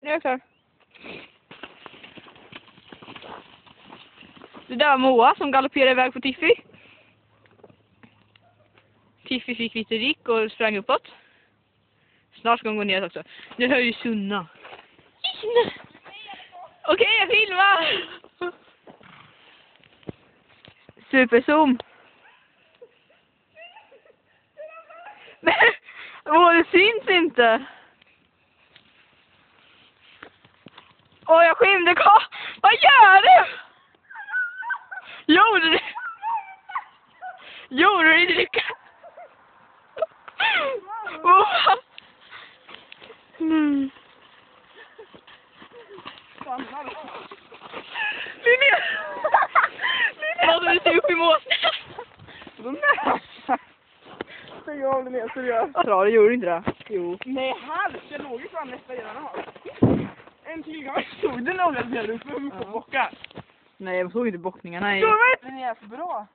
Jag är klar. Det där var Moa som galopperade iväg på Tiffy. Tiffy fick lite rick och sprang uppåt. Snart ska hon gå ner också. Nu hör ju Sunna. Okej, jag filmar! Superzoom. Men, det syns inte. Åh, jag skymde. Vad gör du? Gjorde du? Gjorde du lycka? Mm. Linnea! Linnea! Du ser upp i måsen. Stäng av Linnea, seriöst. Ja, det gjorde inte det. Jo. Nej, jag låg ju fram nästa redan här. En till gång. Såg du några där uppe på bockar? Nej, jag såg inte bockningarna. Den är så bra.